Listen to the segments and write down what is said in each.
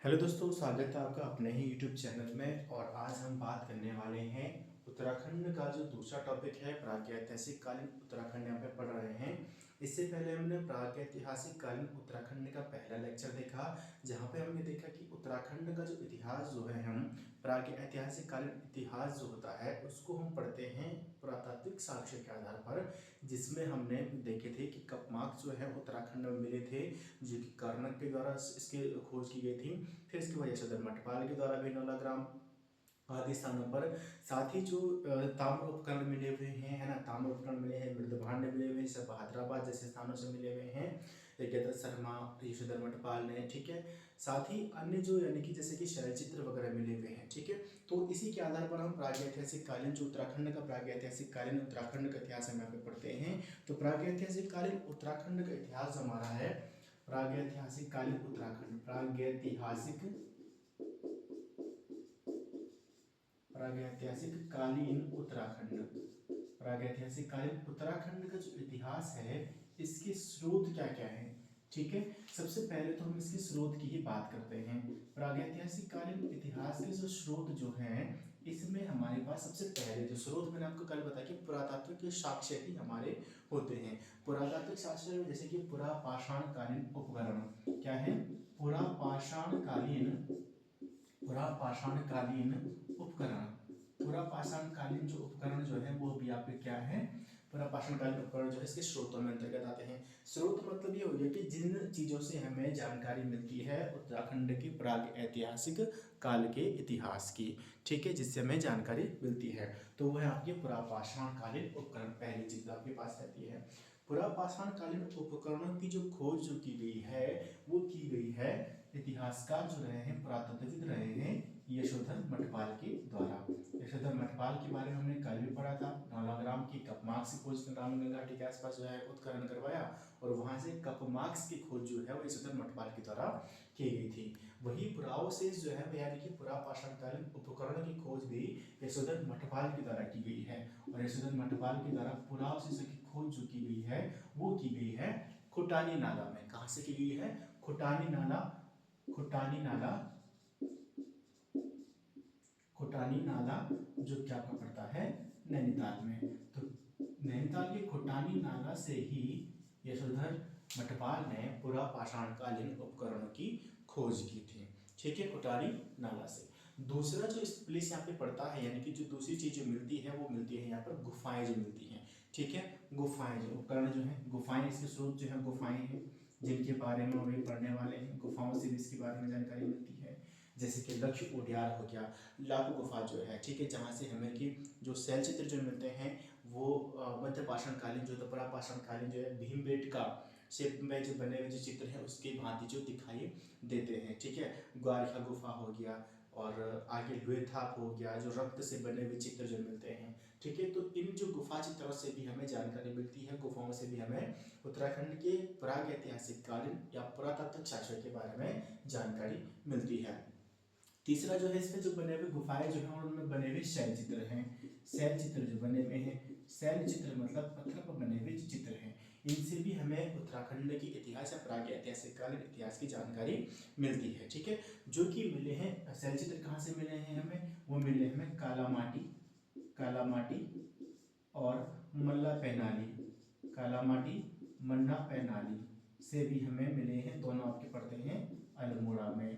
Hello दोस्तों, स्वागत है आपका अपने ही यूट्यूब चैनल में। और आज हम बात करने वाले हैं उत्तराखंड का जो दूसरा टॉपिक है प्रागैतिहासिक कालीन उत्तराखंड। यहाँ पे पढ़ रहे हैं। इससे पहले हमने प्रागैतिहासिक कालीन उत्तराखंड का पहला लेक्चर देखा, जहाँ पे हमने देखा कि उत्तराखंड का जो इतिहास जो है, हम प्रागैतिहासिक कालीन इतिहास जो होता है उसको हम पढ़ते हैं पुरातात्विक साक्ष्य के आधार पर, जिसमें हमने देखे थे कि कपमार्क जो है उत्तराखंड में मिले थे, जो कि कर्णक के द्वारा इसकी खोज की गई थी। फिर इसकी वजह से मठपाल के द्वारा भी नौलाग्राम आदि स्थानों पर, साथ ही जो ताम्र उपकरण मिले हुए हैं, है ना, ताम्र उपकरण मिले हैं, मृदभांड मिले हुए हैं, जैसे बहादुराबाद जैसे स्थानों से मिले हुए हैं यज्ञदत्त शर्मा, यशोधर मठपाल ने, ठीक है। साथ ही अन्य जो यानी कि जैसे कि शैलचित्र वगैरह मिले हुए हैं, ठीक है। तो इसी के आधार पर हम प्रागैतिहासिक कालीन जो उत्तराखंड का प्रागैतिहासिक कालीन उत्तराखंड का इतिहास हम यहाँ पे पढ़ते हैं। तो प्रागैतिहासिक कालीन उत्तराखंड का इतिहास हमारा है प्रागैतिहासिक कालीन उत्तराखंड। प्रागैतिहासिक कालीन उत्तराखंड। प्रागैतिहासिक कालीन उत्तराखंड का जो इतिहास है, इसके स्रोत क्या क्या है, ठीक है। सबसे पहले तो हम इसके स्रोत की ही बात करते हैं। प्रागैतिहासिक कालीन इतिहास के जो स्रोत जो हैं, इसमें हमारे पास सबसे पहले जो स्रोत मैंने आपको कल बताया कि पुरातात्विक साक्ष्य ही हमारे होते हैं। पुरातात्विक साक्ष्य में जैसे कि पुरापाषाण कालीन उपकरण क्या है, पुरापाषाण कालीन उपकरण। पुरापाषाण कालीन जो उपकरण जो है वो भी आपके क्या है, पुरापाषाण कालीन उपकरण जो है इसके स्रोतों में अंतर्गत आते हैं। स्रोत मतलब ये हो गया कि जिन चीजों से हमें जानकारी मिलती है उत्तराखंड के प्राग ऐतिहासिक काल के इतिहास की, ठीक है, जिससे हमें जानकारी मिलती है, तो वह आपके पुरापाषाण कालीन उपकरण पहली चीज आपके पास रहती है। पुरापाषाण कालीन उपकरणों की जो खोज जो की गई है, वो की गई है इतिहासकार जो रहे हैं, पुरातत्वविद रहे हैं यशोधर मठपाल के द्वारा। यशोधर मठपाल के बारे में हमने कल भी पढ़ा था। नौलाग्राम की कपमार्क से खोज रामगंगा घाटी के आसपास जो है उत्खनन करवाया, और वहां से कपमार्क की खोज जो है वो यशोधर मठपाल के द्वारा की गई थी। वही पुरावशेष जो है, यानी कि पुरापाषाणकालीन उपकरण की खोज भी यशोधर मठपाल के द्वारा की गई है। और यशोधर मठपाल के द्वारा पुरावशेषों की खोज जो की गई है, वो की गई है खुटानी नाला में। कहां से की गई है, खुटानी नाला। खुटानी नाला जो क्या पड़ता है, नैनीताल में। तो नैनीताल के खुटानी नाला से ही यशोधर मठपाल ने पुरापाषाणकालीन उपकरणों की खोज की थी, ठीक है, खुटानी नाला से। दूसरा जो इस प्लेस यहाँ पे पड़ता है, यानी कि जो दूसरी चीज जो मिलती है वो मिलती है यहाँ पर गुफाएं जो मिलती हैं, ठीक है। गुफाएं जो उपकरण जो है, गुफाएं इसके स्रोत जो है गुफाएं हैं, जिनके बारे में हम पढ़ने वाले हैं। गुफाओं से भी इसके बारे में जानकारी मिलती है, जैसे कि लक्ष्य उडियार हो गया, लाकू गुफा जो है, ठीक है, जहाँ से हमें कि जो शैल चित्र जो मिलते हैं वो मध्य पाषाण कालीन जो पुरापाषाण कालीन जो है भीमबेटका शेप में जो बने हुए जो चित्र हैं उसके भांति जो दिखाई देते हैं, ठीक है। ग्वारिका गुफा हो गया, और आगे लुएथाप हो गया, जो रक्त से बने हुए चित्र जो मिलते हैं, ठीक है। तो इन जो गुफा चित्रों से भी हमें जानकारी मिलती है, गुफाओं से भी हमें उत्तराखंड के प्रागैतिहासिक कालीन या पुरातात्विक साक्ष्य के बारे में जानकारी मिलती है। तीसरा जो है, इसमें जो बने हुए गुफाएं जो हैं उनमें बने हुए शैल चित्र हैं। शैल चित्र जो बने हुए हैं, शैल चित्र मतलब पत्थर पर बने हुए जो चित्र हैं, इनसे भी हमें उत्तराखंड के इतिहास या प्रागैतिहासिक कालीन इतिहास की जानकारी मिलती है, ठीक है। जो कि मिले हैं शैल चित्र कहाँ से मिले हैं हमें, वो मिले हमें कालामाटी और मल्ला पैनाली, कालामाटी मन्ना पैनाली से भी हमें मिले हैं। दोनों आपके पड़ते हैं अल्मोड़ा में।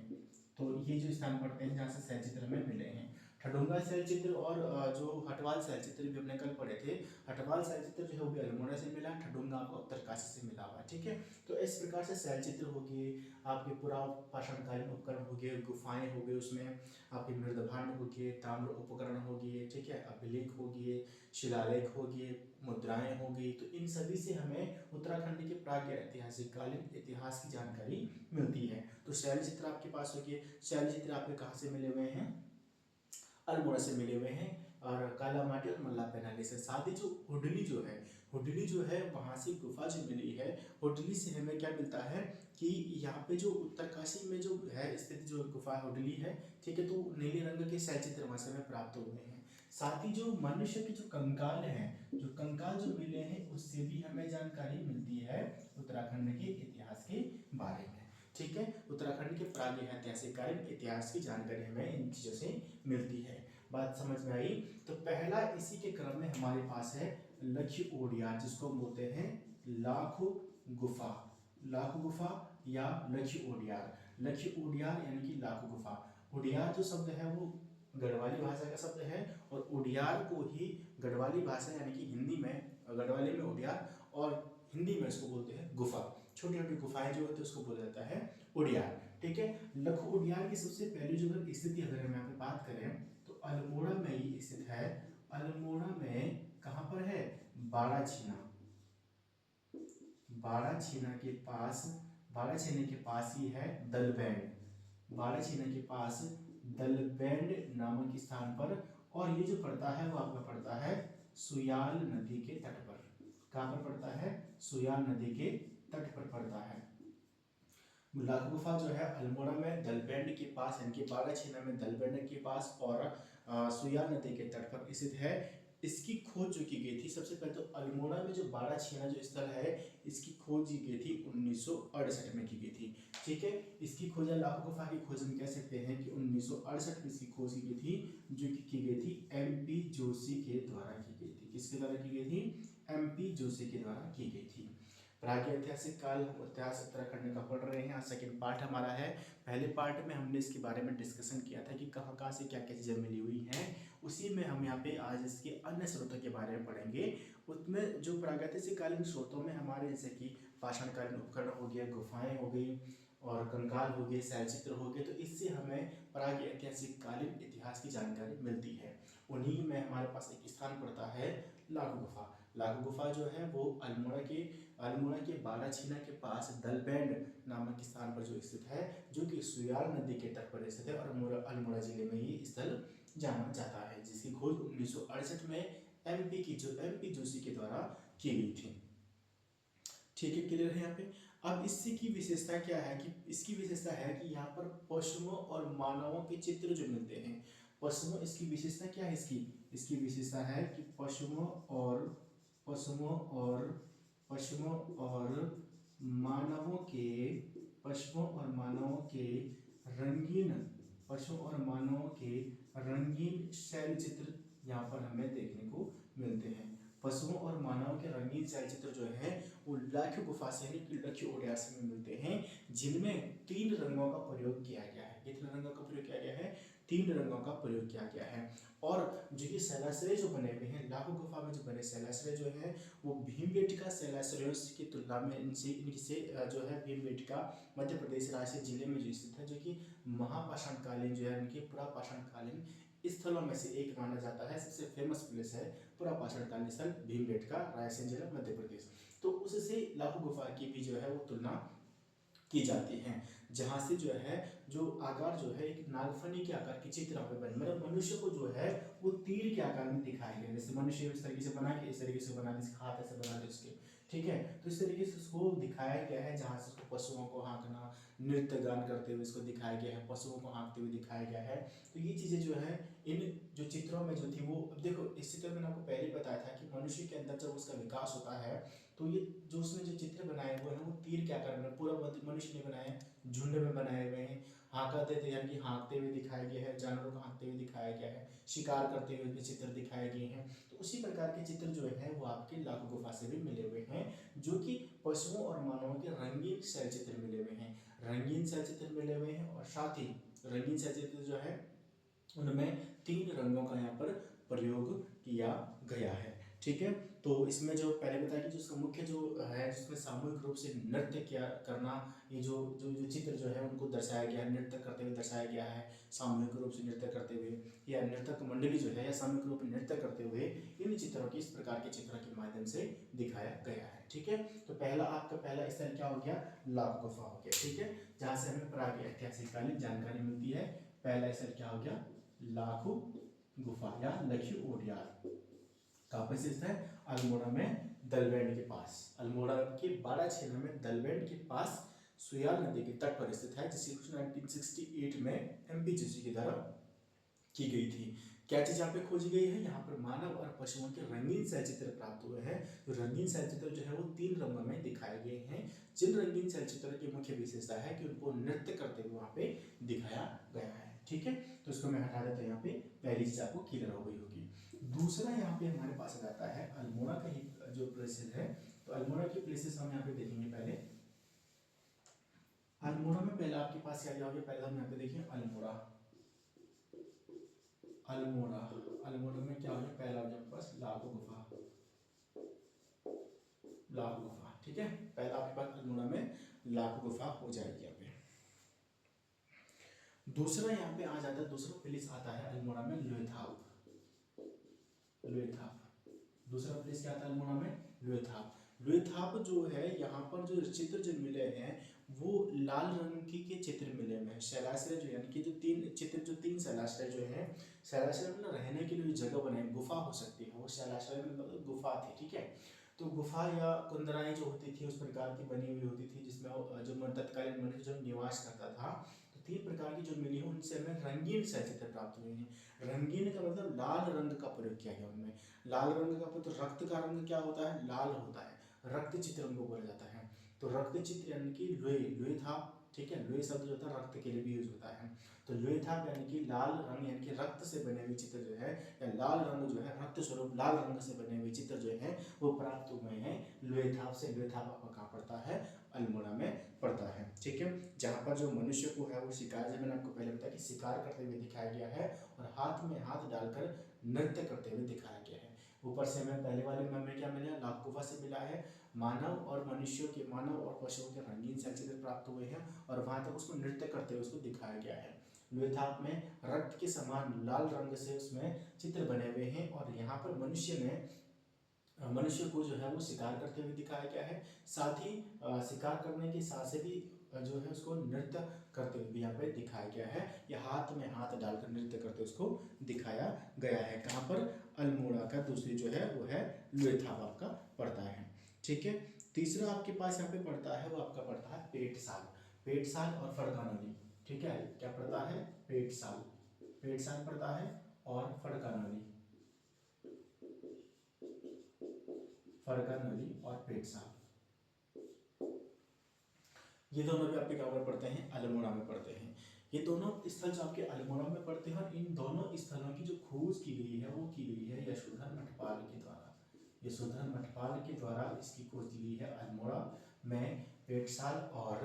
तो ये जो स्थान पड़ते हैं जहाँ से शैल चित्र हमें मिले हैं, ठडोंगा शैल चित्र और जो हटवाल शैल चित्र भी हमने कल पढ़े थे। हटवाल शैल चित्र जो है वो भी अल्मोड़ा से मिला, ठडोंगा आपको उत्तरकाशी से मिला हुआ है, ठीक है। तो इस प्रकार से शैल चित्र हो गए, आपके पुरापाषाणकालीन उपकरण हो गए, गुफाएं हो गए, उसमें आपके मृदभांड हो गए, ताम्र उपकरण हो गए, ठीक है, अभिलेख हो गए, शिलालेख हो गए, मुद्राएं हो गई। तो इन सभी से हमें उत्तराखंड के प्रागैतिहासिक कालीन इतिहास की जानकारी मिलती है। तो शैल चित्र आपके पास हो गए। शैल चित्र आपके कहाँ से मिले हुए हैं, अल्मोड़ा से मिले हुए हैं, और कालामाटी और मल्ला पैनाली से। साथ ही जो हुडली जो है वहां से गुफा जो मिली है, हुडली से हमें क्या मिलता है कि यहाँ पे जो उत्तरकाशी में जो है स्थित जो गुफा हुडली है, ठीक है, तो नीले रंग के शैल चित्र वहां से हमें प्राप्त हुए हैं। साथ ही जो मनुष्य के जो कंकाल हैं, जो कंकाल जो मिले हैं, उससे भी हमें जानकारी मिलती है उत्तराखंड के इतिहास के बारे में। ठीक है, उत्तराखंड के प्रागैतिहासिककालीन इतिहास की जानकारी हमें इन चीज़ों से मिलती है। बात समझ में आई? तो पहला इसी के क्रम में हमारे पास है लक्ष्य ओडियार, जिसको हम बोलते हैं लाखो गुफा। लाखो गुफा या लक्ष्य ओडियार। लक्ष्य ओडियार यानी कि लाखो गुफा। ओडियार जो शब्द है वो गढ़वाली भाषा का शब्द है और ओडियार को ही गढ़वाली भाषा यानी कि हिंदी में, गढ़वाली में ओडियार और हिंदी में इसको बोलते हैं गुफा। छोटी छोटी गुफाएं जो होती है उसको बोला जाता है ओडियार। ठीक है, लखो ओडियार की सबसे पहली जो स्थिति अगर हम यहाँ पे बात करें तो अल्मोड़ा में ही स्थित है। अल्मोड़ा में कहाँ पर है? बाड़ाछीना। बाड़ाछीना के पास, बाड़ाछीना के पास ही है दलबैंड। बाड़ाछीना के पास दलबैंड नामक स्थान पर, और ये जो पड़ता है वो आपका पड़ता है सुयाल नदी के तट पर। कहाँ पर पड़ता है? सुयाल नदी के तट पर पड़ता है। लाखो गुफा जो है अल्मोड़ा में दलबैंड के पास यानी कि बाड़ाछीना में दलबैंड के पास और सुयाल नदी के तट पर स्थित है। इसकी खोज जो की गई थी, सबसे पहले तो अल्मोड़ा में जो बाड़ाछीना जो स्थल है इसकी खोज की गई थी 1968 में की गई थी। ठीक है, इसकी खोज लाखो गुफा की खोज हम कह सकते हैं कि 1968 में इसकी खोज की गई थी, जो की गई थी MP जोशी के द्वारा की गई थी। किसके द्वारा की गई थी? MP जोशी के द्वारा की गई थी। प्रागैतिहासिक काल इतिहास उत्तराखंड का पढ़ रहे हैं। आज सेकंड पार्ट हमारा है। पहले पार्ट में हमने इसके बारे में डिस्कशन किया था कि कहाँ कहाँ से क्या क्या चीज़ें मिली हुई हैं। उसी में हम यहाँ पे आज इसके अन्य स्रोतों के बारे में पढ़ेंगे। उसमें जो प्रागैतिहासिककालीन स्रोतों में हमारे जैसे कि पाषाणकालीन उपकरण हो गया, गुफाएं हो गई और कंकाल हो गए, शैलचित्र हो गए, तो इससे हमें प्रागैतिहासिककालीन इतिहास की जानकारी मिलती है। उन्हीं में हमारे पास एक स्थान पड़ता है लाखो गुफा। लाखो गुफा जो है वो अल्मोड़ा के बाड़ाछीना के पास दलबैंड नामक स्थान पर जो स्थित है, जो कि सुयाल नदी के तट पर स्थित है और अल्मोड़ा जिले में ये स्थल जाना जाता है, जिसकी खोज 1968 में MP जोशी के द्वारा की गई थी। ठीक है, क्लियर है यहाँ पे? अब इससे की विशेषता क्या है कि इसकी विशेषता है कि यहाँ पर पशुओं और मानवों के चित्र जो मिलते हैं। पशुओं, इसकी विशेषता क्या है? इसकी विशेषता है कि पशुओं और मानवों के रंगीन शैल चित्र यहाँ पर हमें देखने को मिलते हैं। पशुओं और मानवों के रंगीन शैल चित्र जो है वो लाखो गुफा से लक्ष्य ओडियार से में मिलते हैं, जिनमें 3 रंगों का प्रयोग किया गया है। कितने रंगों का प्रयोग किया गया है? 3 रंगों का प्रयोग किया गया है। और जो ये शैलाश्रय जो बने हुए हैं लाखो गुफा में, जो बने शैलाश्रय जो है वो भीमबेटका शैलाश्रयों की तुलना में इनसे जो है भीमबेटका मध्य प्रदेश रायसेन जिले में जो स्थित है, जो कि महापाषाणकालीन जो है उनके पुरापाषाणकालीन स्थलों में से एक माना जाता है। सबसे फेमस प्लेस है पुरापाषाणकालीन स्थल भीमबेटका, रायसेन जिला, मध्य प्रदेश। तो उससे लाखो गुफा की भी जो है वो तुलना की जाती है, जहाँ से जो है जो आकार जो है एक नागफनी के आकार के चित्र पे बने, मतलब मनुष्य को जो है वो तीर के आकार में दिखाया गया है। जैसे मनुष्य इस तरीके से बना के, इस तरीके से बना के, हाथ ऐसे बना के उसके, ठीक है, तो इस तरीके से उसको दिखाया गया है। जहाँ से उसको पशुओं को हाँकना, नृत्य गान करते हुए इसको दिखाया गया है, पशुओं को हाँकते हुए दिखाया गया है। तो ये चीज़ें जो है इन जो चित्रों में जो थी वो, अब देखो इस चित्र में मैंने आपको पहले बताया था कि मनुष्य के अंदर जब उसका विकास होता है तो ये जो उसने जो चित्र बनाए हुए हैं वो तीर के आकार में, पूरा मनुष्य ने बनाए, झुंड में बनाए हुए हैं। हाँकते थे यानी कि हाँकते हुए दिखाया गया है, जानवरों को हाँकते हुए दिखाया गया है, शिकार करते हुए भी चित्र दिखाए गए हैं। तो उसी प्रकार के चित्र जो है वो आपके लाखो गुफा से भी मिले हुए हैं, जो कि पशुओं और मानवों के रंगीन शैल चित्र मिले हुए हैं। रंगीन शैल चित्र मिले हुए हैं और साथ ही रंगीन शैल चित्र जो है उनमें 3 रंगों का यहाँ पर प्रयोग किया गया है। ठीक है, तो इसमें जो पहले बताया कि जो मुख्य जो है जिसमें सामूहिक रूप से नृत्य किया करना, ये जो जो जो चित्र जो है उनको दर्शाया गया है, नृत्य करते हुए दर्शाया गया है, सामूहिक रूप से नृत्य करते हुए, या नृतक मंडली जो है या सामूहिक रूप में नृत्य करते हुए इन चित्रों की, इस प्रकार के चित्रों के माध्यम से दिखाया गया है। ठीक है, तो पहला स्थल क्या हो गया? लाखो गुफा हो गया। ठीक है, जहाँ से हमें प्रागैतिहासिककालीन जानकारी मिलती है। पहला स्थल क्या हो गया? लाखो गुफा या लक्ष्य ओडियार। कहाँ पर स्थित है? अल्मोड़ा में दलबैंड के पास, अल्मोड़ा के बाड़ाछीना में दलबैंड के पास सुयाल नदी के तट पर स्थित है, जिसकी 1968 में MP जोशी के द्वारा की गई थी। क्या चीज यहाँ पे खोजी गई है, यहाँ पर मानव और पशुओं के रंगीन चलचित्र प्राप्त हुए हैं। तो रंगीन चलचित्र जो है वो 3 रंगों में दिखाए गए हैं। जिन रंगीन चलचित्र की मुख्य विशेषता है कि उनको नृत्य करते हुए वहां पे दिखाया गया है। ठीक है, तो इसको मैं हटा देता हूँ, यहाँ पे पहली चीज आपको क्लियर हो गई होगी। दूसरा यहाँ पे हमारे पास आ जाता है अल्मोड़ा का ही जो प्लेसेस है। तो अल्मोड़ा की प्लेसेस हम यहाँ पे देखेंगे। पहले अल्मोड़ा में पहले आपके पास क्या होगा, पहले हम यहाँ पे देखिए अल्मोड़ा। अल्मोड़ा अल्मोड़ा में क्या हो गया, पहला हो गया आपके पास लाखो गुफा। लाखो गुफा, ठीक है, पहला आपके पास अल्मोड़ा में लाखो गुफा हो जाएगी यहाँ पे। दूसरा यहाँ पे आ जाता है, दूसरा प्लेस आता है अल्मोड़ा में लोथाप। लोथाप दूसरा प्लेस क्या आता है अल्मोड़ा में, लोथाप। लोथाप जो है यहाँ पर जो चित्र जो मिले हैं वो लाल रंग के चित्र मिले हुए हैं। शैलाश्रय जो यानी कि जो 3 चित्र, जो 3 शैलाश्रय जो है, शैलाश्रय में रहने के लिए जगह बनाई, गुफा हो सकती है, वो शैलाश्रय में मतलब गुफा थी। ठीक है, तो गुफा या कुंदराएं जो होती थी उस प्रकार की बनी हुई होती थी, जिसमें जो तत्कालीन मनुष्य जो निवास करता था। तो 3 प्रकार की जो मिली है उनसे हमें रंगीन चलचित्र प्राप्त हुए हैं। रंगीन का मतलब लाल रंग का प्रयोग किया गया उनमें। लाल रंग का तो रक्त का रंग क्या होता है, लाल होता है, रक्त चित्र उनको बोला जाता है। तो रक्त चित्र यानी कि लोहे, लोहे था। ठीक है, लोहे शब्द जो होता है रक्त के लिए भी यूज होता है। तो लोहे था यानी कि लाल रंग, यानी कि रक्त से बने हुए चित्र जो है, या लाल रंग जो है, रक्त स्वरूप लाल रंग से बने हुए चित्र जो है वो प्राप्त हुए हैं लोहेथाप से। लोहेथाप आपका कहाँ पड़ता है, अल्मोड़ा में पड़ता है। ठीक है, जहाँ पर जो मनुष्य को है वो शिकार, जब मैंने आपको पहले बताया कि शिकार करते हुए दिखाया गया है और हाथ में हाथ डालकर नृत्य करते हुए दिखाया गया है। ऊपर से हमें पहले वाले में हमें क्या मिला, लाख गुफा से मिला है, मानव और मनुष्यों के, मानव और पशुओं के रंगीन चलचित्र प्राप्त हुए हैं और वहां तक उसको नृत्य करते हुए उसको दिखाया गया है। लोथाप में रक्त के समान लाल रंग से उसमें चित्र बने हुए हैं और यहाँ पर मनुष्य को जो है वो शिकार करते हुए दिखाया गया है। साथ ही शिकार करने के साथ से भी जो है उसको नृत्य करते हुए भी यहाँ पे दिखाया गया है, या हाथ में हाथ डालकर नृत्य करते उसको दिखाया गया है। कहाँ पर, अल्मोड़ा का दूसरी जो है वो है लोथाप आपका पड़ता है। ठीक है, तीसरा आपके पास यहाँ पे पड़ता है वो आपका पड़ता है पेटसाल। पेटसाल और फड़कानोली। ठीक है, क्या पड़ता है, पेटसाल, पेटसाल पड़ता है और फड़कानोली, फड़कानोली और पेटसाल, ये दोनों भी आपके कहाँ पड़ते हैं, अल्मोड़ा में पड़ते हैं। ये दोनों स्थल जो आपके अल्मोड़ा में पड़ते हैं और इन दोनों स्थलों की जो खोज की गई है वो की गई है यशोधर मठपाल के द्वारा। यशोधर मठपाल के द्वारा इसकी खोज की गई है अल्मोड़ा में पेटसाल और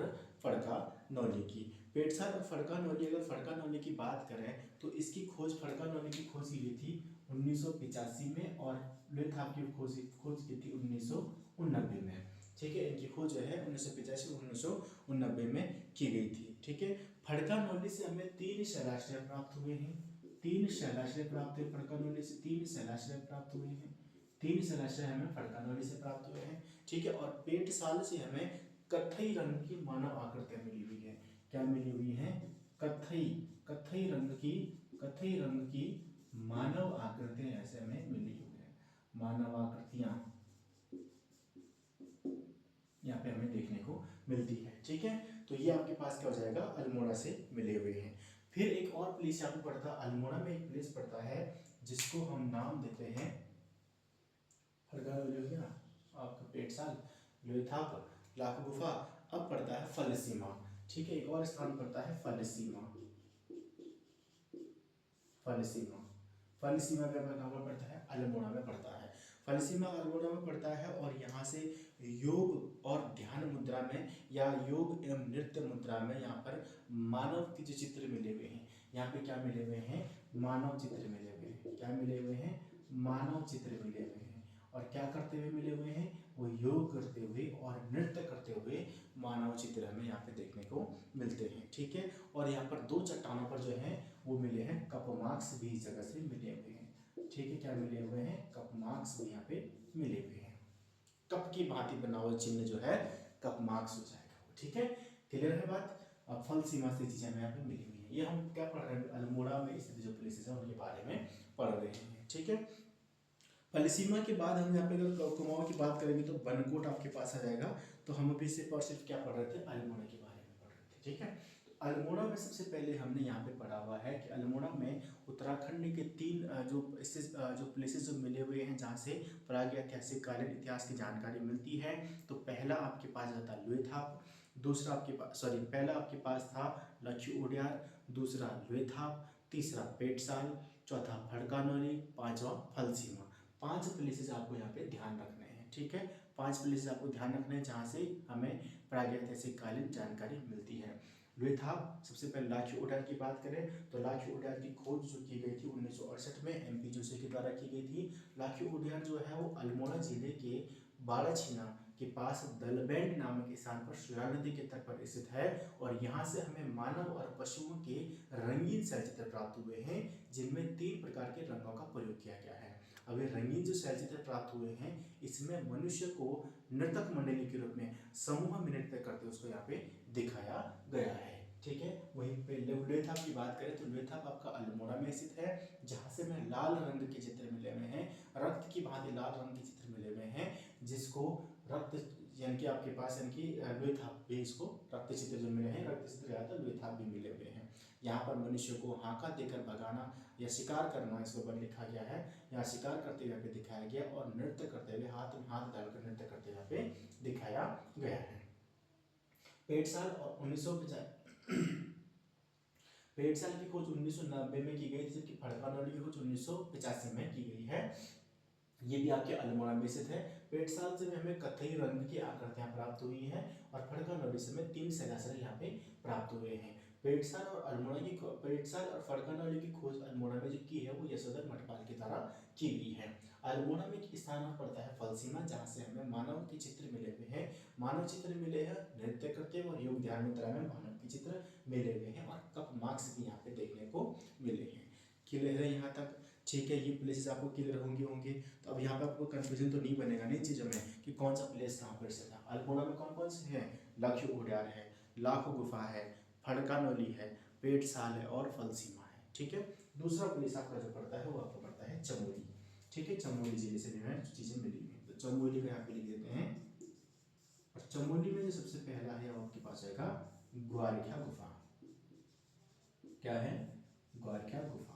फड़कानौली की। पेटसाल और फड़कानौली, अगर फड़कानौली की बात करें तो इसकी खोज, फड़कानौली की खोज की गई थी 1985 में और लोथाप की खोज की थी 1989 में। ठीक है, इनकी खोज जो है 1985-1989 में की गई थी। ठीक है, फड़कानौली से हमें 3 शैलाश्रय प्राप्त हुए हैं। 3 शैलाश्रय प्राप्त हुए फड़कानौली से, 3 शैलाश्रय प्राप्त हुए हैं। 3 शैलाश्रय हमें फड़कानौली से प्राप्त हुए हैं। ठीक है, और पेटसाल से हमें कत्थई रंग की मानव आकृतियां मिली हुई है। क्या मिली हुई है, कत्थई, कत्थई रंग की, कत्थई रंग की मानव आकृतियां ऐसे हमें मिली हुई है। मानव आकृतियां यहाँ पे हमें देखने को मिलती है। ठीक है, तो ये आपके पास क्या हो जाएगा, अल्मोड़ा से मिले हुए हैं। फिर एक और प्लेस यहाँ पे पड़ता है, अल्मोड़ा में एक प्लेस पड़ता है जिसको हम नाम देते हैं, फड़कानौली हो गया आपका, पेटसाल, लोथाप, लाख गुफा, अब पड़ता है फलसीमा। ठीक है, एक और स्थान पड़ता है फलसीमा। फलसीमा, फलसीमा का कहाँ पर पड़ता है, अल्मोड़ा में पड़ता है। फलसीमा अल्मोड़ा में पड़ता है और यहाँ से योग और ध्यान मुद्रा में या योग एवं नृत्य मुद्रा में यहाँ पर मानव के जो चित्र मिले हुए हैं, यहाँ पे क्या मिले हुए हैं, मानव चित्र मिले हुए हैं। क्या मिले हुए हैं, मानव चित्र मिले हुए हैं। और क्या करते हुए मिले हुए हैं, वो योग करते हुए और नृत्य करते हुए मानव चित्र हमें यहाँ पे देखने को मिलते हैं। ठीक है, और यहाँ पर 2 चट्टानों पर जो है वो मिले हैं, कप मार्क्स भी इस जगह से मिले हुए हैं। ठीक है, क्या मिले हुए हैं, कप मार्क्स भी यहाँ पे मिले हुए हैं। कप की भांति बना हुआ चिन्ह जो है कप मार्क्स हो जाएगा। ठीक है, क्लियर है बात। अब फल सीमा से चीजें हमें यहाँ पे मिली हुई है। ये हम क्या पढ़ रहे हैं, अल्मोड़ा में स्थित जो प्लेसेस है उनके बारे में पढ़ रहे हैं। ठीक है, फलसीमा के बाद हम यहाँ पे अगर कुमाऊं की बात करेंगे तो बनकोट आपके पास आ जाएगा। तो हम अभी सिर्फ और सिर्फ क्या पढ़ रहे थे, अल्मोड़ा के बारे में पढ़ रहे थे। ठीक है, अल्मोड़ा में सबसे पहले हमने यहाँ पे पढ़ा हुआ है कि अल्मोड़ा में उत्तराखंड के तीन जो प्लेसेस जो मिले हुए हैं जहाँ से प्रागैतिहासिक कालीन इतिहास की जानकारी मिलती है। तो पहला आपके पास आता है लुएथाप, दूसरा आपके पास पहला आपके पास था लक्ष्य उड्यार, दूसरा लुएथाप, तीसरा पेटसाल, चौथा भड़कानोली, पांचवा फलसीमा। 5 प्लेसेस आपको यहाँ पे ध्यान रखने हैं, ठीक है। 5 प्लेसेस आपको ध्यान रखने हैं जहाँ से हमें प्रागैतिहासिक कालीन जानकारी मिलती है। लुएथाप, सबसे पहले लाखी उड्यार की बात करें तो लाखी उड्यार की खोज जो की गई थी 1968 में एमपी जोशी के द्वारा की गई थी। लाखी उड्यार जो है वो अल्मोड़ा जिले के बाड़ाछीना के पास दलबैंड नामक स्थान पर सुया नदी के तट पर स्थित है और यहाँ से हमें मानव और पशुओं के रंगीन शैलचित्र प्राप्त हुए हैं जिनमें 3 प्रकार के रंगों का प्रयोग किया गया है। अब ये रंगीन जो शैलचित्र प्राप्त हुए हैं इसमें मनुष्य को नर्तक मंडली के रूप में समूह में नृत्य करते हुए उसको यहाँ पे दिखाया गया है, ठीक है। वहीं पे लुएथाप की बात करें तो लुएथाप आपका अल्मोड़ा में स्थित है जहाँ से हमें लाल रंग के चित्र मिले हुए हैं, रक्त की भांति लाल रंग के चित्र मिले हुए हैं जिसको रक्त यानी कि आपके पास यानी कि लुएथाप भी इसको रक्त चित्र जो मिले हैं रक्त चित्र या तो लुएथाप भी मिले हुए हैं। यहाँ पर मनुष्य को हांका देकर भगाना या शिकार करना इसके ऊपर लिखा गया है। यहाँ शिकार करते हुए यहाँ पे दिखाया गया और नृत्य करते हुए हाथ में हाथ डालकर नृत्य करते हुए यहाँ पे दिखाया गया है। पेटसाल और 1950 पेटसाल की खोज 1990 में की गई थी जबकि भड़कानोली की खोज 1985 में की गई है। ये भी आपके अल्मोड़ा में स्थित है। पेटसाल से हमें कथई रंग की आकृतियां प्राप्त हुई हैं और भड़कानोली से हमें 3 शैलाश्रय यहाँ पे प्राप्त हुए हैं। पेटसाल और भड़कानोली की खोज अल्मोड़ा में जो की है वो यशोधर मठपाल के द्वारा की गई है। अल्मोड़ा में एक स्थान और पड़ता है फलसीमा जहाँ से हमें मानव के चित्र मिले हुए हैं, मानव चित्र मिले हैं नृत्य करते हुए और योग ध्यान मुद्रा में मानव के चित्र मिले हुए हैं और कप मार्क्स भी यहाँ पे देखने को मिले हैं। क्लियर है यहाँ तक, ठीक है। ये प्लेसेस आपको क्लियर होंगे। तो अब यहाँ पे आपको कंफ्यूजन तो नहीं बनेगा नहीं चीज़ों में कि कौन सा प्लेस कहाँ पर स्थित है। अल्मोड़ा में कौन कौन से हैं, लक्ष्य उड्यार है, लाखो गुफा है, भड़कानोली है, पेटसाल है और फलसीमा है, ठीक है। दूसरा प्लेस आपका जो पड़ता है वो आपको पड़ता है चमोली, ठीक है। चमोली जिले से भी हमें चीज़ें मिली हुई हैं तो चमोली का यहाँ पे लिख देते हैं। और चमोली में जो सबसे पहला है वो आपके पास आएगा ग्वारिखा गुफा। क्या है, ग्वारिखा गुफा।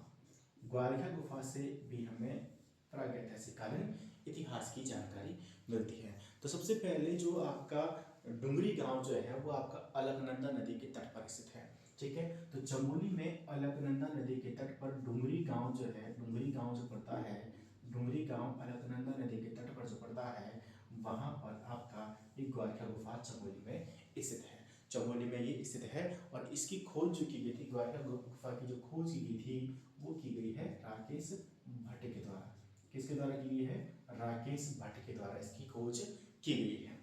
ग्वारिखा गुफा से भी हमें प्रागैतिहासिक कालीन इतिहास की जानकारी मिलती है। तो सबसे पहले जो आपका डुंगरी गांव जो है वो आपका अलकनंदा नदी के तट पर स्थित है, ठीक है। तो चमोली में अलकनंदा नदी के तट पर डुंगरी गांव जो है, डुंगरी गांव जो पड़ता है, डुंगरी गांव अलकनंदा नदी के तट पर जो पड़ता है वहां पर आपका एक ग्वारिखा गुफा चमोली में स्थित है। चमोली में ये स्थित है और इसकी खोज जो की गई थी, ग्वारिखा गुफा की जो खोज की गई थी वो की गई है राकेश भट्ट के द्वारा। किसके द्वारा की गई है, राकेश भट्ट के द्वारा इसकी खोज की गई है।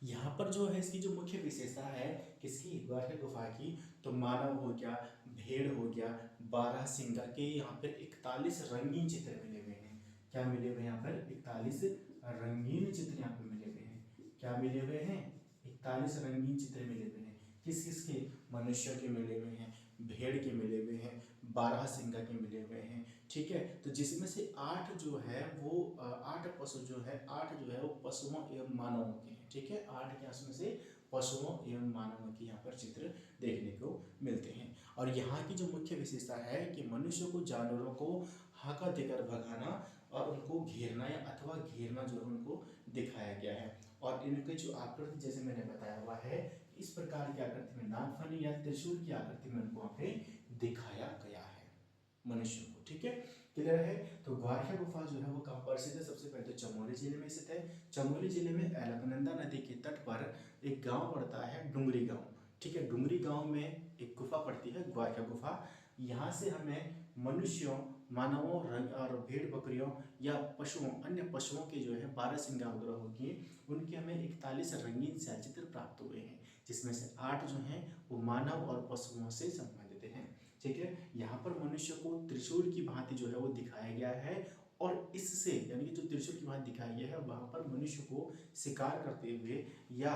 यहाँ पर जो है इसकी जो मुख्य विशेषता है किसकी, ग्वारिखा गुफा की, तो मानव हो गया, भेड़ हो गया, 12 सिंगा के यहाँ पर 41 रंगीन चित्र मिले हुए हैं। क्या मिले हुए यहाँ पर, 41 रंगीन चित्र यहाँ पे मिले हुए हैं। क्या मिले हुए हैं, 41 रंगीन चित्र मिले हुए हैं। किस किस के, मनुष्य के मिले हुए हैं, भेड़ के मिले हुए हैं, 12 सिंगा के मिले हुए हैं, ठीक है। तो जिसमें से 8 जो है वो 8 पशु जो है 8 जो है वो पशुओं एवं मानवों के हैं, ठीक है। 8 के उसमें से पशुओं एवं मानवों के यहाँ पर चित्र देखने को मिलते हैं। और यहाँ की जो मुख्य विशेषता है कि मनुष्य को जानवरों को हाका देकर भगाना और उनको घेरना या अथवा घेरना जो है उनको दिखाया गया है। और इनके जो आकृति जैसे मैंने बताया हुआ है इस प्रकार की आकृति में नागफनी या त्रिशूल की आकृति में उनको वहाँ पे दिखाया गया है मनुष्य को, ठीक है। क्लियर है। तो ग्वारिखा गुफा जो है वो कहाँ पर स्थित है, सबसे पहले तो चमोली जिले में स्थित है। चमोली जिले में अलकनंदा नदी के तट पर एक गांव पड़ता है डुंगरी गांव, ठीक है। डुंगरी गांव में एक गुफा पड़ती है ग्वारिखा गुफा। यहाँ से हमें मनुष्यों, मानवों और भेड़ बकरियों या पशुओं, अन्य पशुओं के जो है 12 सिंगा वगैरह होगी उनके हमें 41 रंगीन शैलचित्र प्राप्त हुए हैं जिसमें से 8 जो हैं वो मानव और पशुओं से संबंधित हैं, ठीक है। यहाँ पर मनुष्य को त्रिशूल की भांति जो है वो दिखाया गया है और इससे यानी कि जो त्रिशूल की भांति दिखाया गया है वहाँ पर मनुष्य को शिकार करते हुए या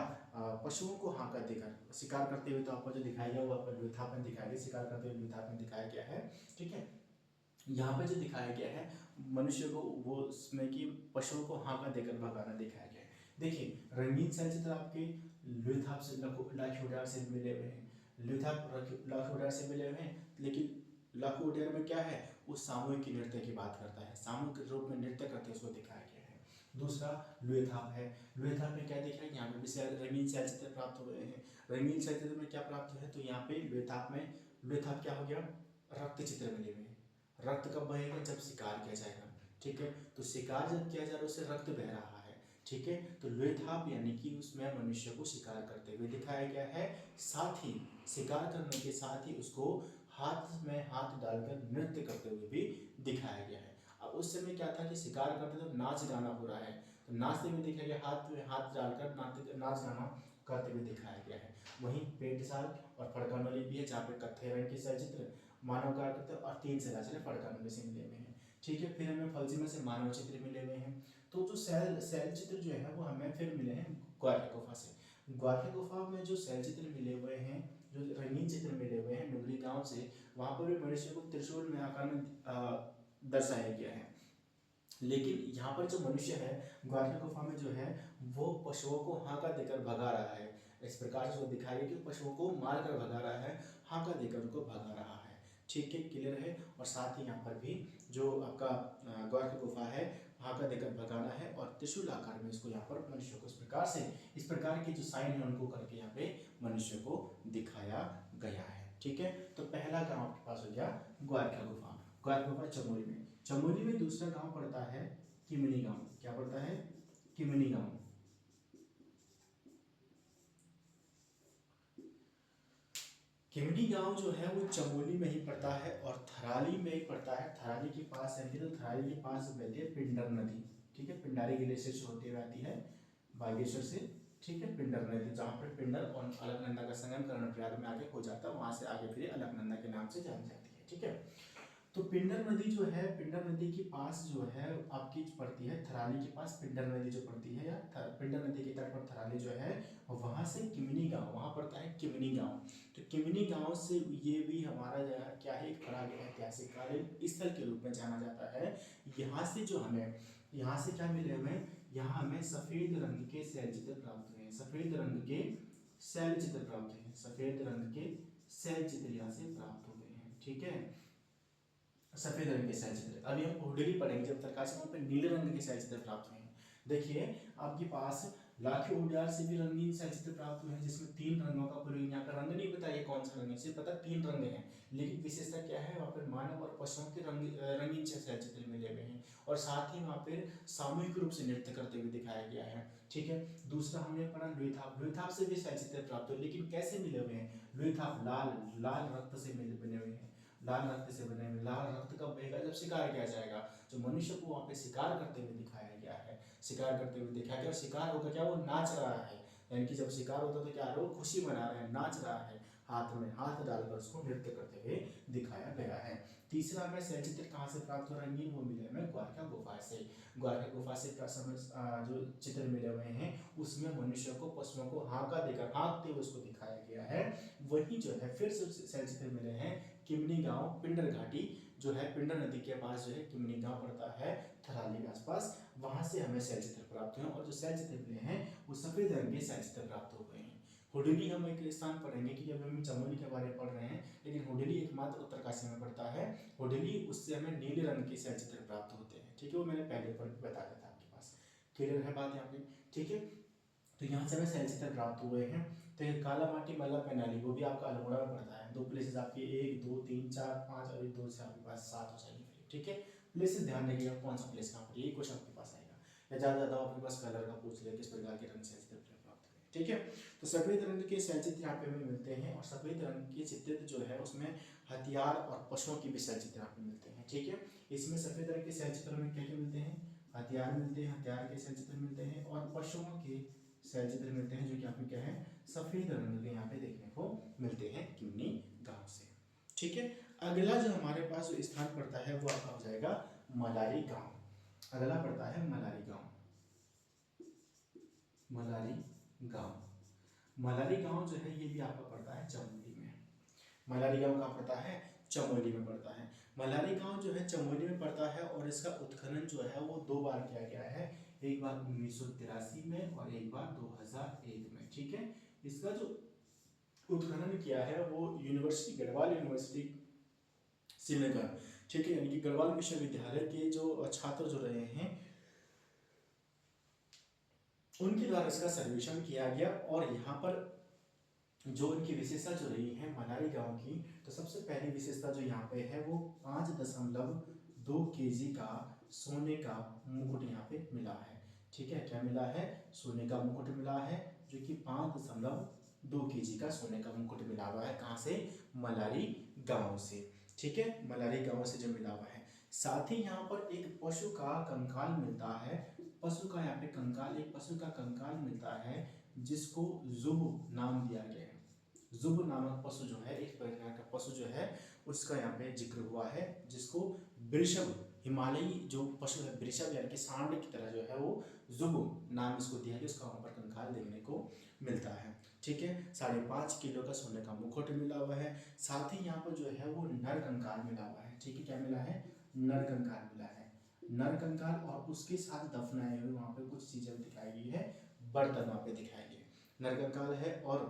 पशुओं को हांका देकर शिकार करते हुए, तो आपको जो दिखाया गया वो आपका लुएथाप में दिखाया गया, शिकार करते हुए लुएथाप में दिखाया गया है, ठीक है। यहाँ पे जो दिखाया गया है मनुष्य को वो उसमें कि पशुओं को हांका देकर भगाना दिखाया गया है। देखिए रंगीन शैलचित्र आपके लुएथाप से लाखी उड्यार से मिले हुए हैं, ल्यूथाप लाखोडियार से मिले हुए हैं, लेकिन लाखोडियार में क्या है, वो सामूहिक नृत्य की बात करता है, सामूहिक रूप में नृत्य करते हुए उसको दिखाया गया है। दूसरा ल्यूथाप है, ल्यूथाप में क्या दिख रहा है, यहाँ पे भी रंगीन शैल चित्र प्राप्त हुए हैं। रंगीन शैल चित्र में क्या प्राप्त हुआ है, तो यहाँ पे ल्यूथाप क्या हो गया, रक्त चित्र मिले हुए हैं। रक्त कब बहेगा, जब शिकार किया जाएगा, ठीक है, तो शिकार जब किया जा रहा है उससे रक्त बह रहा है, ठीक है, तो ल्यूथाप यानी कि उसमें मनुष्य को शिकार करते हुए दिखाया गया है, साथ ही शिकार करने के साथ ही उसको हाथ में हाथ डालकर नृत्य करते हुए भी दिखाया गया है। अब उस समय क्या था कि शिकार करते तो नाच गाना हो रहा है, तो नाचते हुए दिखाया गया, हाथ में हाथ डालकर नाच गाना करते हुए दिखाया गया है। वहीं पेटसाल और फड़कानोली भी है, जहाँ पे कत्थे रंग के सचित्र मानव कार्य करते हैं, और 3 सैलासले फड़कानोली से मिले हुए हैं, ठीक है। फिर हमें फलसीमा से मानव चित्र मिले हुए हैं। तो जो शैल चित्र जो है वो हमें फिर मिले हैं ग्वालियर गुफा से। ग्वालियर गुफा में जो शैल चित्र मिले हुए हैं, जो रंगीन चित्र मिले हुए हैं डुंगरी गांव से, वहाँ पर भी मनुष्य को त्रिशूल में आकार में दर्शाया गया है। लेकिन यहाँ पर जो मनुष्य है ग्वालियर गुफा में जो है वो पशुओं को हांका देकर भगा रहा है। इस प्रकार से वो दिखाया गया कि पशुओं को मार कर भगा रहा है, हांका देकर उनको भगा रहा है, ठीक है, क्लियर है। और साथ ही यहाँ पर भी जो आपका ग्वालियर गुफा है, हांका देकर भगाना है, और त्रिशूल आकार में इसको यहाँ पर मनुष्य को इस प्रकार के जो साइन है उनको करके यहाँ पे मनुष्य को दिखाया गया है, ठीक है। तो पहला गांव आपके पास हो गया ग्वालियर गुफा। ग्वालियर गुफा चमोली में। चमोली में दूसरा गांव पड़ता है किमिनी गांव। क्या पड़ता है, किमिनी गांव। किमिनी गांव जो है वो चमोली में ही पड़ता है और थराली में ही पड़ता है। थराली के पास है, तो थराली के पास बहती है पिंडर नदी, ठीक है, पिंडारी ग्लेशियर से होती हुई आती है बागेश्वर से, ठीक है, पिंडर नदी, जहाँ पर पिंडर और अलकनंदा का संगम कर्णप्रयाग में आगे हो जाता है, वहां से आगे फिर अलकनंदा के नाम से जानी जाती है, ठीक है। तो पिंडर नदी जो है, पिंडर नदी के पास जो है आपकी पड़ती है थराली के पास, पिंडर नदी जो पड़ती है, या पिंडर नदी के तट पर थराली जो है, और वहां से किमिनी गांव, वहां पड़ता है किमिनी गांव। तो किमिनी गांव से ये भी हमारा जो है क्या है, एक बड़ा ऐतिहासिक कालीन स्थल के रूप में जाना जाता है। यहाँ से जो हमें, यहाँ से क्या मिले हमें, यहाँ हमें सफेद रंग के शैल चित्र प्राप्त हुए हैं, सफेद रंग के शैल चित्र प्राप्त हुए हैं, सफेद रंग के शैल चित्र यहाँ से प्राप्त हो गए हैं, ठीक है, सफेद रंग के शैल चित्र। अभी हम हुडली पढ़ेंगे जब प्रकाश में, पे नीले रंग के शैल चित्र प्राप्त हुए हैं। देखिए आपके पास लाखे उड़ियाल से भी रंगीन शैल चित्र प्राप्त हुए हैं, जिसमें 3 रंगों का प्रयोग, यहाँ पर रंग नहीं पता ये कौन सा रंग है, सिर्फ पता 3 रंग हैं, लेकिन विशेषता क्या है, वहाँ पर मानव और पशुओं के रंगीन शैल चित्र मिले हुए हैं, और साथ ही वहाँ पर सामूहिक रूप से नृत्य करते हुए दिखाया गया है, ठीक है। दूसरा हमने पढ़ा लुइथाप, लुइथाप से भी शैल चित्र प्राप्त हुए, लेकिन कैसे मिले हुए हैं, लुइथाप लाल लाल रक्त से बने हुए हैं, लाल रक्त से बने हुए। लाल रक्त कब बहेगा, जब शिकार किया जाएगा। जो मनुष्य को वहाँ पे शिकार करते हुए दिखाया गया है, शिकार करते हुए दिखाया गया, और शिकार होकर क्या वो नाच रहा है, यानी कि जब शिकार होता तो क्या है, वो खुशी मना रहे हैं, नाच रहा है, हाथ में हाथ डालकर उसको नृत्य करते हुए दिखाया गया है। तीसरा हमें शैल चित्र कहाँ से प्राप्त हो रंगीन, वो मिले हमें ग्वालियर गुफा से। ग्वालियर गुफा से जो चित्र मिले हुए हैं उसमें मनुष्य को पशुओं को हांका देकर, हाँकते हुए उसको दिखाया गया है। वही जो है फिर से शैल चित्र मिले हैं किमनी गांव, पिंडर घाटी जो है, पिंडर नदी के पास जो है किमनी गांव पड़ता है थराली के आसपास, वहां से हमें शैल चित्र प्राप्त हुए, और जो शैल चित्र मिले हैं वो सफेद रंग के शैल चित्र प्राप्त हो गए हैं। हुडली हम एक स्थान पढ़ेंगे कि जब हम चमोली के बारे में पढ़ रहे हैं, लेकिन हुडली एकमात्र उत्तरकाशी में पड़ता है। हुडली उससे हमें नीले रंग के शैल चित्र प्राप्त होते हैं, ठीक है, वो मैंने पहले बताया था आपके पास, क्लियर है बात यहाँ पे, ठीक है। तो यहाँ से हमें शैल चित्र प्राप्त हुए हैं। तो काला माटी मल्ला पैनाली, वो भी आपका अल्मोड़ा में पड़ता है। 2 प्लेसेस आपके 1 2 3 4 5 और 2 से आपके पास 7 हो जाएंगे, ठीक है। प्लेसेस ध्यान रखिएगा कौन सा प्लेस कहाँ पर, यही क्वेश्चन आपके पास आएगा, या ज़्यादा ज़्यादा आपके पास कलर का पूछ ले किस प्रकार के रंग शैल चित्र प्राप्त हुए, ठीक है। तो सफेद रंग के शैल चित्र यहाँ पे हमें मिलते हैं, और सफेद रंग के चित्र जो है उसमें हथियार और पशुओं के भी शैल चित्र यहाँ पे मिलते हैं, ठीक है। इसमें सफेद रंग के शैल चित्र में क्या क्या मिलते हैं, हथियार मिलते हैं, हथियार के शैल चित्र मिलते हैं, और पशुओं के शैल चित्र मिलते हैं, जो कि आपको क्या है, सफेद रंग के यहाँ पे देखने को मिलते हैं किमनी गांव से, ठीक है। अगला जो हमारे पास जो स्थान पड़ता है वो आपका हो जाएगा मलारी गांव। अगला पड़ता है मलारी गांव। मलारी गांव, मलारी गांव जो है ये भी आपका पड़ता है चमोली में। मलारी गांव कहाँ पड़ता है, चमोली में पड़ता है। मलारी गांव जो है चमोली में पड़ता है, और इसका उत्खनन जो है वो 2 बार किया गया है, एक बार 1983 में और एक बार 2001 में, ठीक है। इसका जो उत्खनन किया है वो यूनिवर्सिटी, गढ़वाल यूनिवर्सिटी श्रीनगर, ठीक है, यानी कि गढ़वाल विश्वविद्यालय के जो छात्र जो रहे हैं उनके द्वारा इसका सर्वेक्षण किया गया। और यहाँ पर जो इनकी विशेषता जो रही है मलारी गांव की, तो सबसे पहली विशेषता जो यहाँ पे है वो 5.2 केजी का सोने का मुकुट यहाँ पे मिला है। ठीक है, क्या मिला है? सोने का मुकुट मिला है, जो कि 5.2 केजी का सोने का मुकुट मिला हुआ है। कहाँ से? मलारी गांव से। ठीक है, मलारी गांव से जो मिला हुआ है। साथ ही यहाँ पर एक पशु का कंकाल मिलता है, पशु का यहाँ पे कंकाल, एक पशु का कंकाल मिलता है जिसको जुब नाम दिया गया है। जुब नामक पशु जो है, एक प्रकार का पशु जो है उसका यहाँ पे जिक्र हुआ है, जिसको वृषभ, हिमालयी जो पशु है वृषभ यानी कि सांड की तरह जो है वो जुब नाम इसको दिया गया, उसका वहाँ पर कंकाल देखने को मिलता है। ठीक है, 5.5 किलो का सोने का मुकुट मिला हुआ है। साथ ही यहाँ पर जो है वो नर कंकाल मिला हुआ है। ठीक है, क्या मिला है? नर कंकाल मिला है, नर कंकाल, और उसके साथ दफनाए हुए वहाँ पे कुछ चीजें दिखाई गई है, बर्तन वहाँ पे दिखाए गए, नर कंकाल है और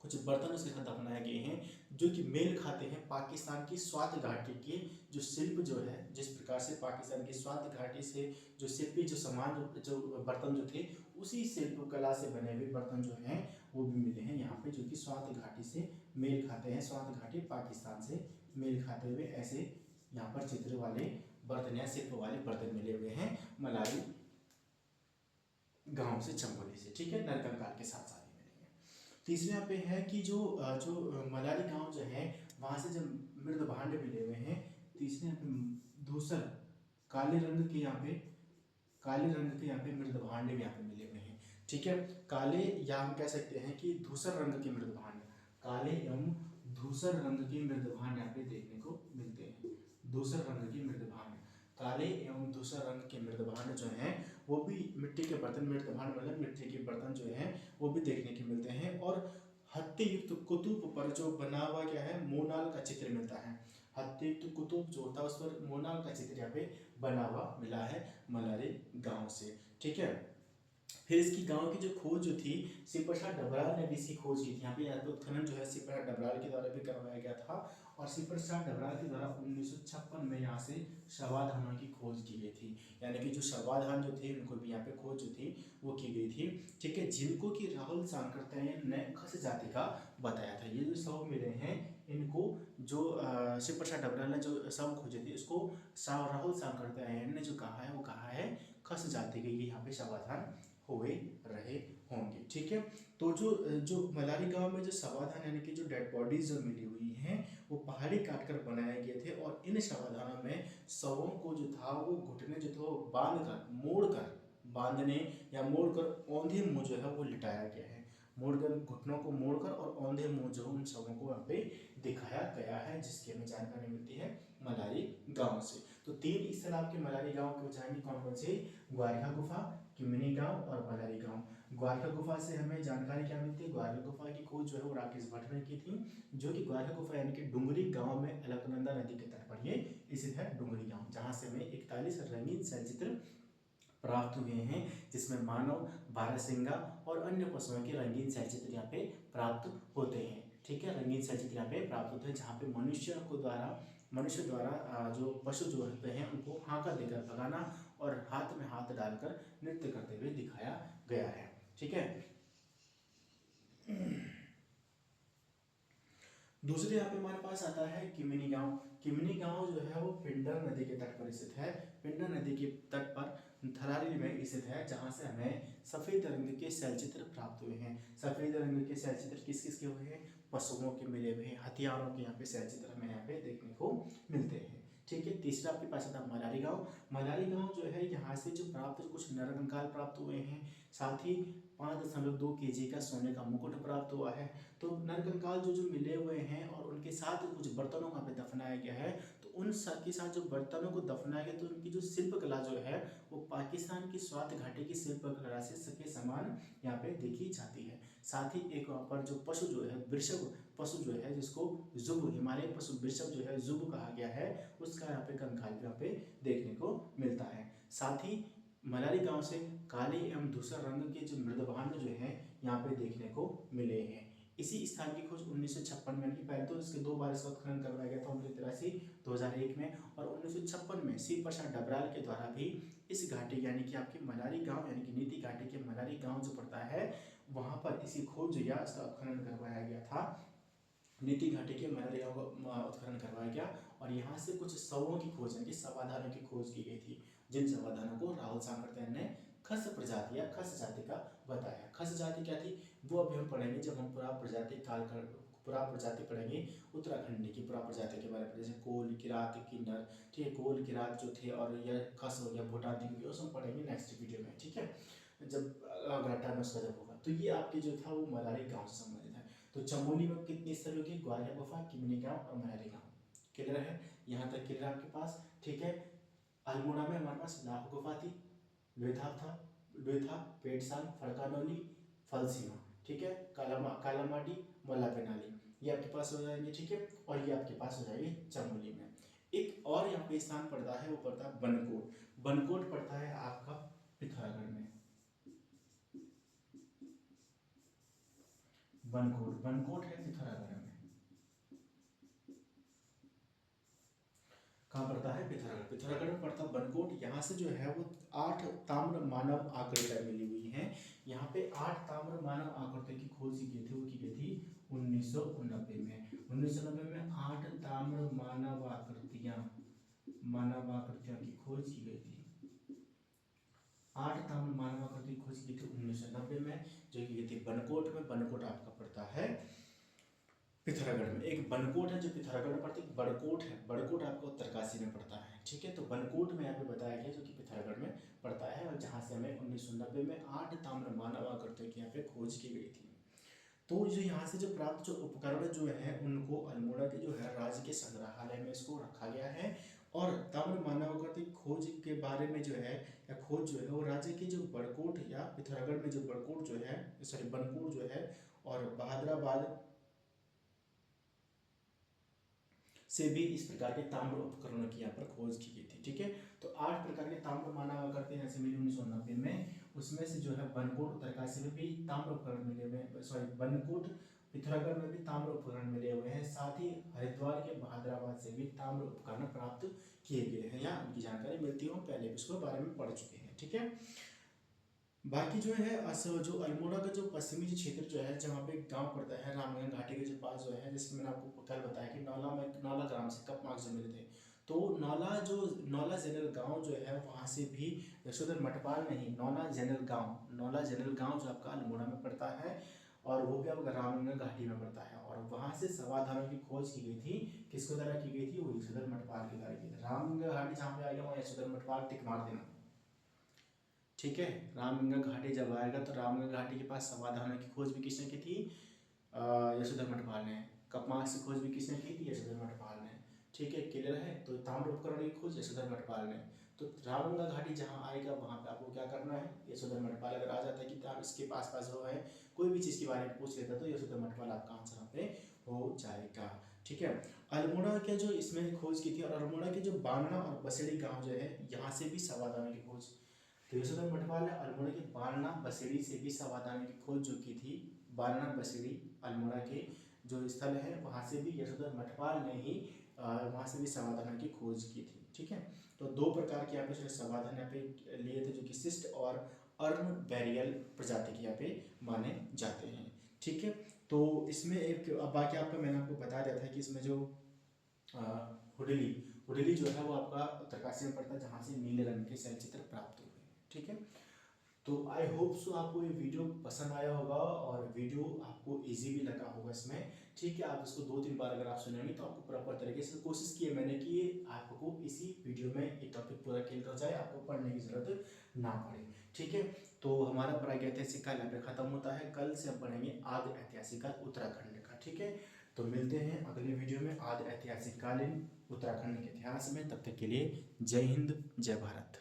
कुछ बर्तन उसके साथ दफनाए गए हैं जो कि मेल खाते हैं पाकिस्तान की स्वात घाटी के जो शिल्प जो है, जिस प्रकार से पाकिस्तान की स्वात घाटी से जो शिल्पी जो सामान जो बर्तन जो थे उसी शिल्प कला से बने हुए बर्तन जो हैं वो भी मिले हैं यहाँ पे, जो कि स्वात घाटी से मेल खाते हैं, स्वात घाटी पाकिस्तान से मेल खाते हुए ऐसे यहाँ पर चित्र वाले बर्तन या शिल्प वाले बर्तन मिले हुए हैं मलारी गांव से, चंबोली से। ठीक है, नरकंकाल के साथ साथ ही मिलेंगे। तीसरे यहाँ पे है कि जो मलारी गांव जो है वहां से जब मृद भांड मिले हुए हैं। तीसरे यहाँ पे धूसर, काले रंग के यहाँ पे, काले रंग के यहाँ पे मृद भांड भी यहाँ पे मिले हुए हैं। ठीक है, काले या हम कह सकते हैं कि धूसर रंग के मृद भांड, काले एवं धूसर रंग के मृद भांड यहाँ पे देखने को मिलते हैं। धूसर रंग के मृद भांड, काले एवं धूसर रंग के मृद भांड जो हैं वो भी मिट्टी के बर्तन, मृद भांड मतलब मिट्टी के बर्तन जो हैं वो भी देखने के मिलते हैं। और हत्ती युक्त कुतुब पर जो बना हुआ क्या है, मोनाल का चित्र मिलता है। हत्ती युक्त कुतुब जो होता है उस पर मोनाल का चित्र यहाँ पे बना हुआ मिला है मलारी गांव से। ठीक है, फिर इसकी गांव की जो खोज जो थी सिपरसा डबराल ने भी इसकी खोज की थी। यहाँ पे उत्खनन जो है सिपरसा डबराल के द्वारा भी करवाया गया था, और सिपरसा डबराल के द्वारा 1956 में यहाँ से शवाधानों की खोज की गई थी, यानी कि जो शवाधान जो थे उनको भी यहाँ पे खोज जो थी वो की गई थी। ठीक है, जिनको कि राहुल सांकृत्य ने खस जाति का बताया था। ये जो शव मिले हैं इनको जो सिपरसा डबराल ने जो शव खोजे थे इसको राहुल सांकृत्य ने जो कहा है वो कहा है खस जाति के ये यहाँ पे शवाधान हुए रहे होंगे। ठीक है, तो जो जो मलारी गांव में जो शवाधान यानी कि जो डेड बॉडीज जो मिली हुई हैं वो पहाड़ी काटकर बनाए गए थे, और इन शवाधानों में शवों को जो था वो घुटने जो थे वो बांध कर, मोड़ कर, बांधने या मोड़ कर औंधे मुंह जो है वो लिटाया गया है। मोड़कर, घुटनों को मोड़कर और औंधे मुंह जो उन शवों को यहाँ पे दिखाया गया है, जिसकी हमें जानकारी मिलती है मलारी गांव से। तो 3 स्थल आपके मलारी गांव के जाएंगे, कौन कौन से? ग्वारिया गुफा, किमिनी गांव और मलारी गांव। ग्वारिया गुफा से हमें जानकारी क्या मिलती है? ग्वारिया गुफा की खोज जो है वो राकेश भट्ट ने की थी, जो कि ग्वारिया गुफा यानी कि डुंगरी गांव में अलकनंदा नदी के तट पर ये स्थित है, डुंगरी गांव, जहां से हमें 41 रंगीन चलचित्र प्राप्त हुए हैं, जिसमें मानव, बारहसिंगा और अन्य पशुओं के रंगीन चलचित्र यहाँ पे प्राप्त होते हैं। ठीक है, रंगीन चलचित्र यहाँ पे प्राप्त होते हैं जहाँ पे मनुष्य द्वारा जो पशु जो होते हैं उनको हांका देकर भगाना और हाथ में हाथ डालकर नृत्य करते हुए दिखाया गया है। ठीक है, दूसरे यहाँ पे हमारे पास आता है किमिनी गांव। किमिनी गांव जो है वो पिंडर नदी के तट पर स्थित है। पिंडर नदी के तट पर थरारी में स्थित है, जहां से हमें सफेद रंग के शैलचित्र प्राप्त हुए हैं। सफेद रंग के शैलचित्र किस किस के हुए हैं? पशुओं के मिले हुए हैं, हथियारों के यहाँ पे शैलचित्र हमें यहाँ पे देखने को मिलते हैं। ठीक है, तीसरा आपके पास आता है मलारी गांव। मलारी गांव जो है यहाँ से जो प्राप्त कुछ नरकंकाल प्राप्त हुए हैं, साथ ही 5.2 केजी का सोने का मुकुट प्राप्त हुआ है। तो नरकंकाल जो जो मिले हुए हैं और उनके साथ कुछ बर्तनों का भी दफनाया गया है, तो उन सब के साथ जो बर्तनों को दफनाया गया तो उनकी जो शिल्प कला जो है वो पाकिस्तान की स्वात घाटी की शिल्प कला से सके समान यहाँ पे देखी जाती है। साथ ही एक वहाँ पर जो पशु जो है वृषभ पशु जो है, जिसको जुब, हिमालय पशु वृषभ जो है जुब कहा गया है, उसका यहाँ पे कंकाल भी यहाँ पे देखने को मिलता है। साथ ही मलारी गांव से काले एवं धूसर रंग के जो मृदभांड जो है यहाँ पे देखने को मिले हैं। इसी स्थान की खोज 1956 में, यानी पहले तो इसके 2 बार इसका उत्खनन करवाया गया था, 1983 2001 में, और 1956 में शिव प्रसाद डबराल के द्वारा भी इस घाटी यानी कि आपकी मलारी गांव यानी कि नीति घाटी के मलारी गांव जो पड़ता है वहां पर इसी खोज या इसका उत्खनन करवाया गया था। नीति घाटी के मलारी गांव का उत्खनन करवाया गया और यहाँ से कुछ शवों की खोज यानी समाधानों की खोज की गई थी, जिन समाधानों को राहुल सांकृत्यायन ने खस प्रजाति या खस जाति का बताया। खस जाति क्या थी वो अभी हम पढ़ेंगे जब हम पुरा प्रजाति काल कर पुरा प्रजाति पढ़ेंगे उत्तराखंड की पुरा प्रजाति के बारे में, जैसे कोल किरात किन्नर, ठीक है, कोल किरात जो थे और यह खस हो गया भूटान की, उसको हम पढ़ेंगे नेक्स्ट वीडियो में, ठीक है, जब अगला टाइम उसका जब होगा। तो ये आपके जो था वो मलारी गाँव से संबंधित है। तो चमोली में कितनी स्थल होगी, ग्वालियर गुफा, किमिनी गांव और मलारी गांव, क्लियर है, यहाँ तक क्लियर आपके पास, ठीक है। अल्मोड़ा में हमारे पास लाख गुफा थी, लोथा, पेटसांग, फड़कानौली, फलसीमा, ठीक है, कालामाटी, मोला पेनाली, ये आपके पास हो जाएंगे, ठीक है, और ये आपके पास हो जाएंगे चमोली में। एक और यहाँ पे स्थान पड़ता है वो पड़ता है बनकोट। बनकोट पड़ता है आपका पिथौरागढ़ में। बनकोट है पिथौरागढ़ में, कहाँ पड़ता है, पिथौरागढ़ में पड़ता है बनकोट। यहाँ से जो है वो 8 ताम्र मानव आकृतियाँ मिली हुई हैं। यहाँ पे 8 ताम्र मानव आकृतियों की खोज की गई थी, वो की गई थी 1990 में। 1990 में 8 ताम्र मानव आकृतियाँ की खोज की गई थी। 8 ताम्र मानव आकृति की खोज की थी 1990 में, जो की गई थी बनकोट में। बनकोट आपका पड़ता है पिथौरागढ़ में। एक बनकोट है जो पिथौरागढ़ में पड़ता है, बड़कोट है, बड़कोट आपको उत्तरकाशी में पड़ता है, ठीक है। तो बनकोट में यहाँ पे बताया गया जो कि पिथौरागढ़ में पड़ता है और जहाँ से हमें 1990 में 8 ताम्र मानव आकृतियों की यहाँ पे खोज की गई थी। तो जो यहाँ से जो प्राप्त जो उपकरण जो है उनको अल्मोड़ा के जो है राज्य के संग्रहालय में इसको रखा गया है। और ताम्र मानव आकृति खोज के बारे में जो है या खोज जो है वो राज्य के जो बड़कोट या पिथौरागढ़ में जो बड़कोट जो है, सॉरी बनकोट जो है और बहादुराबाद से भी इस प्रकार के ताम्र उपकरणों की यहाँ पर खोज की गई थी, ठीक है। तो 8 प्रकार के ताम्र मानव आकृतियाँ यहाँ से मिली 1990 में, उसमें से जो है बनकोट उत्तरकाशी में भी ताम्र उपकरण मिले हुए हैं, सॉरी बनकोट पिथौरागढ़ में भी ताम्र उपकरण मिले हुए हैं, साथ ही हरिद्वार के बहादुराबाद से भी ताम्र उपकरण प्राप्त किए गए हैं, यहाँ उनकी जानकारी मिलती है, पहले भी उसके बारे में पढ़ चुके हैं, ठीक है। बाकी जो है जो अल्मोड़ा का जो पश्चिमी जो क्षेत्र जो है जहाँ पे गांव पड़ता है रामगंगा घाटी के जो पास जो है, जैसे मैंने आपको कल बताया कि नौला ग्राम से कप मार्क्स जो मिले थे, तो नौला जनरल गांव जो है वहाँ से भी यशोधर मठपाल नहीं, नौला जनरल गांव जो आपका अल्मोड़ा में पड़ता है और वो भी आपका रामगंगा घाटी में पड़ता है। और वहाँ से समाधानों की खोज की गई थी, किसके द्वारा की गई थी, वो यशोधर मठपाल के द्वारा की गई। रामगंगा घाटी जहाँ पे आएगा वहाँ यशोधर मठपाल टिक मार देना, ठीक है। रामगंगा घाटी जब आएगा तो रामगंगा घाटी के पास समाधानों की खोज भी किसने की थी, यशोधर मठपाल ने। कपास की खोज भी किसने की थी, यशोधर मठपाल ने, ठीक है, क्लियर है। तो ताम्र उपकरण की खोज यशोधर मठपाल ने। तो रामगंगा घाटी जहाँ आएगा वहाँ पे आपको क्या करना है, यशोधर मठपाल अगर आ जाता है कि आप इसके पास जो है कोई भी चीज़ के बारे में पूछ लेता तो यशोधर मठपाल आपका आंसर यहाँ पे हो जाएगा, ठीक है। अल्मोड़ा के जो इसमें खोज की थी और अल्मोड़ा के जो बाणना और बसेड़ी गाँव जो है यहाँ से भी समाधानों की खोज, तो यशोधर मठपाल ने अल्मोड़ा के बाणना बसेड़ी से भी समाधान की खोज जो की थी। बाणना बसेड़ी अल्मोड़ा के जो स्थल है वहाँ से भी यशोधर मठपाल ने ही वहाँ से भी समाधान की खोज की थी, ठीक है। तो 2 प्रकार के यहाँ पे समाधान यहाँ पे लिए थे जो कि शिष्ट और अर्न बैरियल प्रजाति के यहाँ पे माने जाते हैं, ठीक है। तो इसमें एक बाकी आपका मैंने आपको बता दिया था कि इसमें जो हुडली जो है वो आपका उत्तरकाशी में पड़ता है जहाँ से नीले रंग के चलचित्र प्राप्त हुए, ठीक है। तो आई होप सो आपको ये वीडियो पसंद आया होगा और वीडियो आपको इजी भी लगा होगा इसमें, ठीक है। आप इसको 2-3 बार अगर आप सुनेंगे तो आपको प्रॉपर तरीके से कोशिश की है मैंने कि आपको इसी वीडियो में ये टॉपिक पूरा क्लियर हो जाए, आपको पढ़ने की जरूरत ना पड़े, ठीक है। तो हमारा प्राग ऐतिहासिक काल यहाँ पे खत्म होता है, कल से हम पढ़ेंगे आदि ऐतिहासिक काल उत्तराखंड का, ठीक है। तो मिलते हैं अगले वीडियो में आदि ऐतिहासिक कालीन उत्तराखंड के इतिहास में, तब तक के लिए जय हिंद जय भारत।